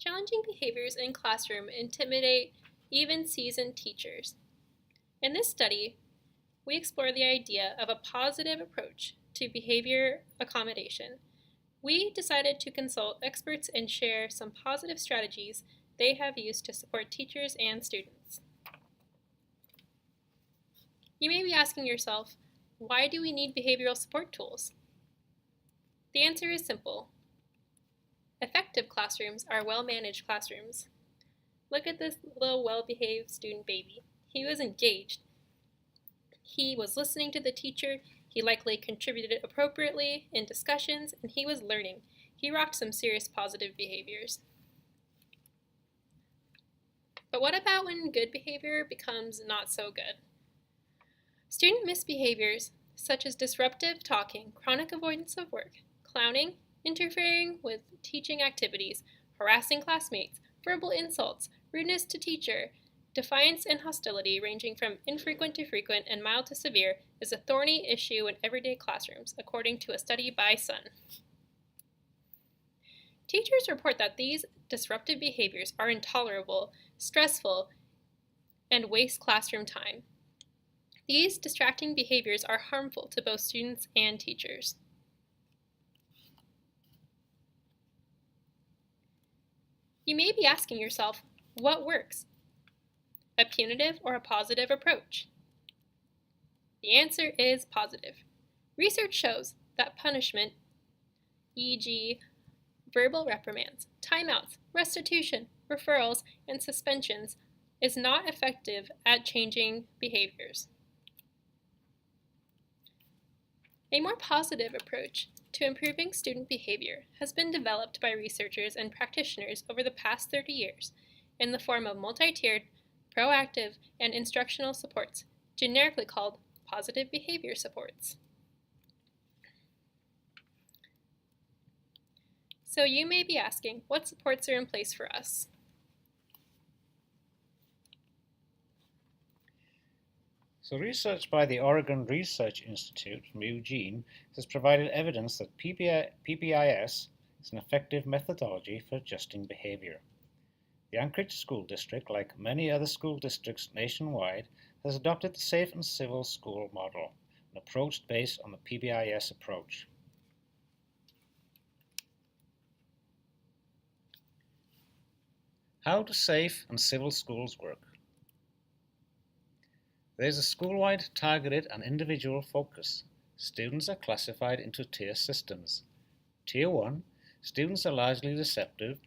Challenging behaviors in classroom intimidate even seasoned teachers. In this study, we explore the idea of a positive approach to behavior accommodation. We decided to consult experts and share some positive strategies they have used to support teachers and students. You may be asking yourself, why do we need behavioral support tools? The answer is simple. Effective classrooms are well-managed classrooms. Look at this little well-behaved student baby. He was engaged. He was listening to the teacher, he likely contributed appropriately in discussions, and he was learning. He rocked some serious positive behaviors. But what about when good behavior becomes not so good? Student misbehaviors, such as disruptive talking, chronic avoidance of work, clowning, interfering with teaching activities, harassing classmates, verbal insults, rudeness to teacher, defiance and hostility ranging from infrequent to frequent and mild to severe is a thorny issue in everyday classrooms, according to a study by Sun. Teachers report that these disruptive behaviors are intolerable, stressful, and waste classroom time. These distracting behaviors are harmful to both students and teachers. You may be asking yourself, what works? A punitive or a positive approach? The answer is positive. Research shows that punishment, e.g., verbal reprimands, timeouts, restitution, referrals, and suspensions, is not effective at changing behaviors. A more positive approach to improving student behavior has been developed by researchers and practitioners over the past 30 years in the form of multi-tiered, proactive, and instructional supports, generically called positive behavior supports. So you may be asking, what supports are in place for us? So research by the Oregon Research Institute from Eugene has provided evidence that PBIS is an effective methodology for adjusting behavior. The Anchorage School District, like many other school districts nationwide, has adopted the Safe and Civil School model, an approach based on the PBIS approach. How do safe and civil schools work? There is a school-wide targeted and individual focus. Students are classified into tier systems. Tier 1, students are largely receptive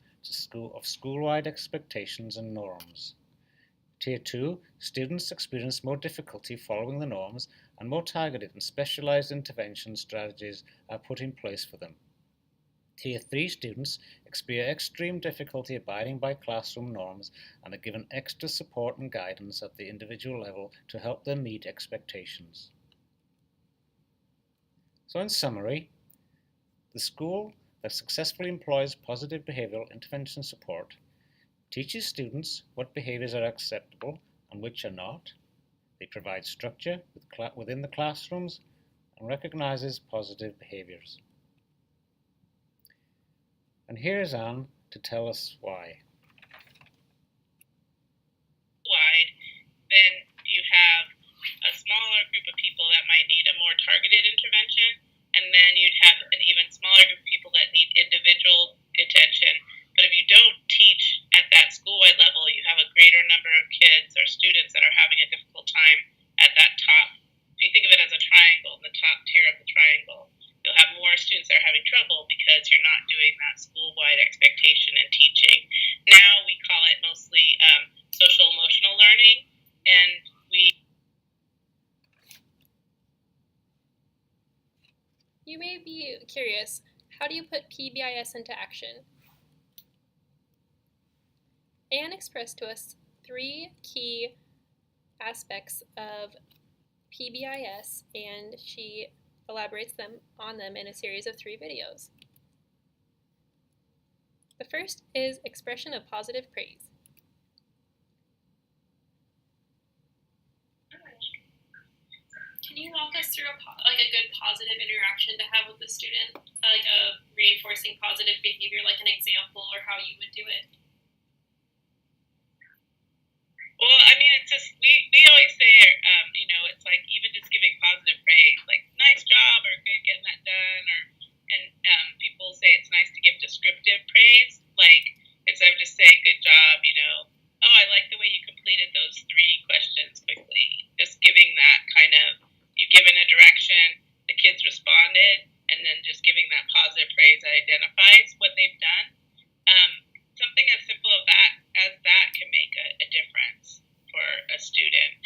of school-wide expectations and norms. Tier 2, students experience more difficulty following the norms and more targeted and specialized intervention strategies are put in place for them. Tier 3 students experience extreme difficulty abiding by classroom norms and are given extra support and guidance at the individual level to help them meet expectations. So in summary, the school that successfully employs positive behavioral intervention support teaches students what behaviors are acceptable and which are not. They provide structure within the classrooms and recognizes positive behaviors. And here is Anne to tell us why. Wide, then you have a smaller group of people that might need a more targeted intervention, and then you'd have an even smaller group of people that need individual attention. But if you don't teach at that school-wide level, you have a greater number of kids or students that are having a difficult time at that top. If you think of it as a triangle, the top tier of the triangle, you'll have more students that are having trouble because you're not doing that school-wide expectation and teaching. Now we call it mostly social-emotional learning, and You may be curious, how do you put PBIS into action? Anne expressed to us 3 key aspects of PBIS, and she elaborates on them in a series of 3 videos. The first is expression of positive praise. Can you walk us through a good positive interaction to have with the student, like a reinforcing positive behavior, like an example or how you would do it? Well, I mean, it's just we always say, it's like even just giving positive praise, like nice job or good getting that done, and people say it's nice to give descriptive praise, like instead of just saying good job, oh, I like the way you completed those 3 questions quickly. Just giving that kind of, you've given a direction, the kids responded, and then just giving that positive praise that identifies what they've done. Something as simple as that can make a difference for a student.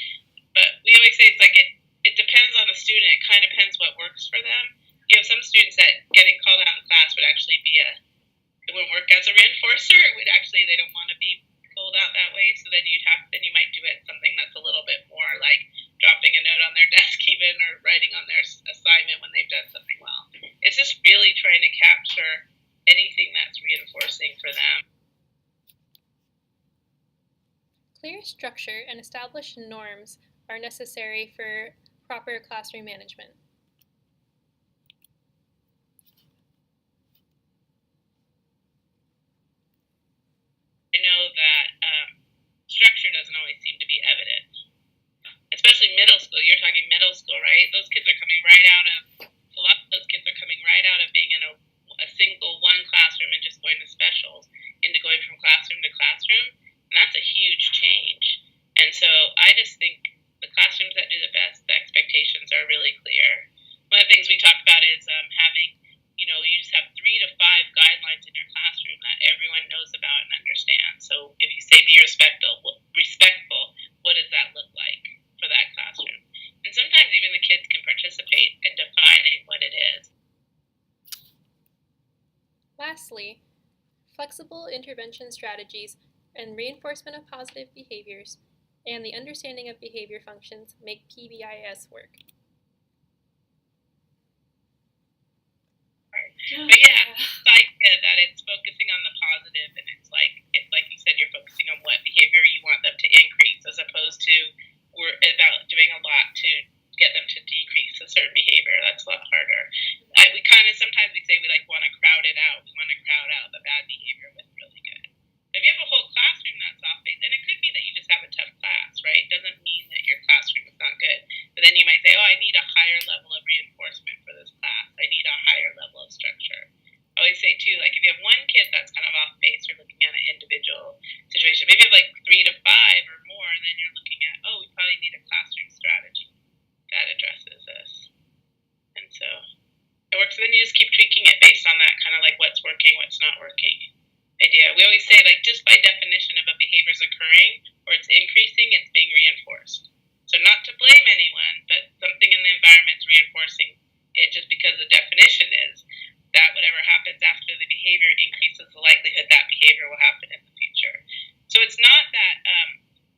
But we always say it's like it depends on the student. It kind of depends what works for them. You have some students that getting called out in class would actually be it wouldn't work as a reinforcer. It would actually, they don't want to be called out that way. So then you might do it something that's a little bit more like dropping a note on their desk even, or writing on their assignment when they've done something well. It's just really trying to capture anything that's reinforcing for them. Clear structure and established norms are necessary for proper classroom management. I know that structure doesn't always seem to be evident, especially middle school. You're talking middle school, right? Those kids are coming right out of, a lot of those kids are coming right out of being in a single one classroom and just going to specials into going from classroom to classroom. And that's a huge change. And so I just think the classrooms that do the best, the expectations are really clear. One of the things we talk about is having, you just have 3 to 5 guidelines in your classroom that everyone knows about and understands. So if you say be respectful, what does that look like for that classroom? And sometimes even the kids can participate in defining what it is. Lastly, flexible intervention strategies and reinforcement of positive behaviors and the understanding of behavior functions make PBIS work. But yeah, it's like that it's focusing on the positive, and it's like you said, you're focusing on what behavior you want them to increase, as opposed to we're about doing a lot to get them to decrease a certain behavior. That's a lot harder. We kind of sometimes we say we want to crowd it out. We want to crowd out the bad behavior with really good. If you have a whole classroom that's off-base, then it could be that you just have a tough class, right? It doesn't mean that your classroom is not good. But then you might say, oh, I need a higher level of reinforcement for this class. I need a higher level of structure. I always say, too, if you have one kid that's kind of off-base, you're looking at an individual situation. Maybe you have 3 to 5 or more, and then you're looking at, oh, we probably need a classroom strategy that addresses this. And so it works. And then you just keep tweaking it based on that kind of what's working, what's not working idea. We always say just by definition of a behavior is occurring or it's increasing, it's being reinforced. So not to blame anyone, but something in the environment is reinforcing it just because the definition is that whatever happens after the behavior increases the likelihood that behavior will happen in the future. So it's not that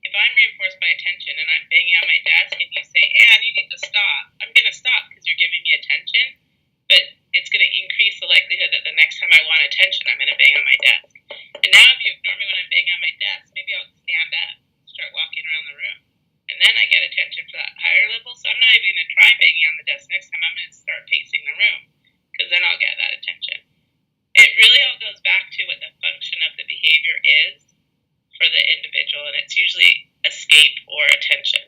if I'm reinforced by attention and I'm banging on my desk and you say, Anne, you need to stop, I'm going to stop because you're giving me attention, but it's going to increase the likelihood that the next time I want attention, I'm going to bang on my desk. And now if you ignore me when I'm banging on my desk, maybe I'll stand up, start walking around the room. And then I get attention for that higher level. So I'm not even going to try banging on the desk next time. I'm going to start pacing the room because then I'll get that attention. It really all goes back to what the function of the behavior is for the individual, and it's usually escape or attention.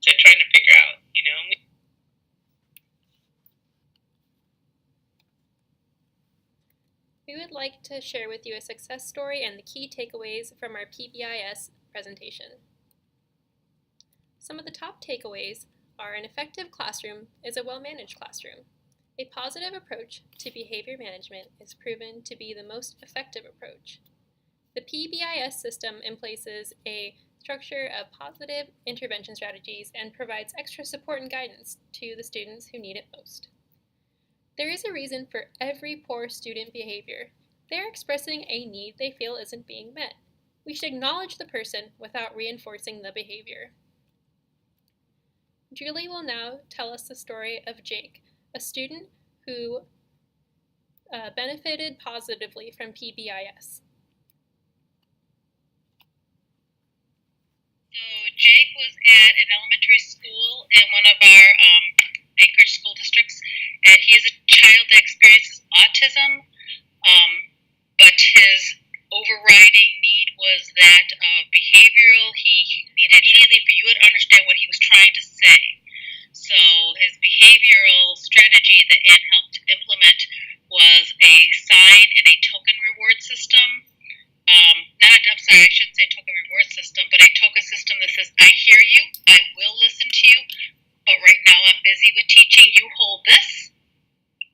So trying to figure out, We would like to share with you a success story and the key takeaways from our PBIS presentation. Some of the top takeaways are an effective classroom is a well-managed classroom. A positive approach to behavior management is proven to be the most effective approach. The PBIS system emplaces a structure of positive intervention strategies and provides extra support and guidance to the students who need it most. There is a reason for every poor student behavior. They are expressing a need they feel isn't being met. We should acknowledge the person without reinforcing the behavior. Julie will now tell us the story of Jake, a student who benefited positively from PBIS. So Jake was at an elementary school in one of our Anchorage school districts, and he is a child that experiences autism, but his overriding need was that of behavioral. He needed immediately for you to understand what he was trying to say. So his behavioral strategy that Anne helped implement was a sign and a token reward system. I'm sorry, I shouldn't say token reward system, but a token system that says, I hear you, I will listen to you, but right now I'm busy with teaching, you hold this.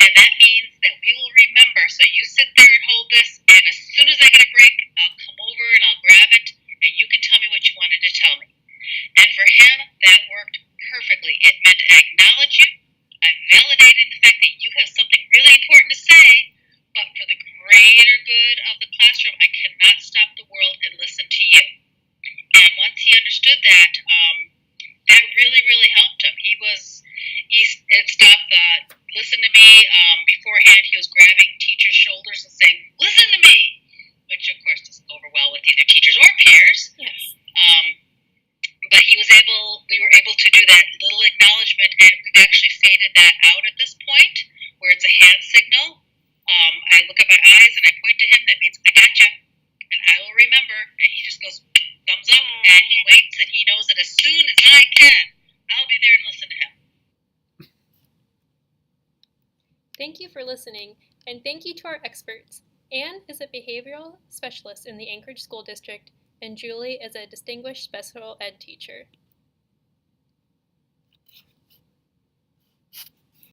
And that means that we will remember. So you sit there and hold this, and as soon as I get a break, I'll come over and I'll grab it, and you can tell me what you wanted to tell me. And for him, that worked perfectly. It meant I acknowledge you, I'm validating the fact that you have something really important to say, but for the greater good of the classroom, I cannot stop the world and listen to you. And once he understood that, that really, really helped him. It stopped the listen to me. Beforehand, he was grabbing teachers' shoulders and saying, listen to me, which of course doesn't go over well with either teachers or peers. Yes. But we were able to do that little acknowledgement, and we've actually faded that out at this point, where it's a hand signal. I look at my eyes and I point to him, that means I gotcha, and I will remember, and he just goes thumbs up, and he waits, and he knows that as soon as I can, I'll be there and listen to him. Thank you for listening, and thank you to our experts. Anne is a behavioral specialist in the Anchorage School District, and Julie is a distinguished special ed teacher.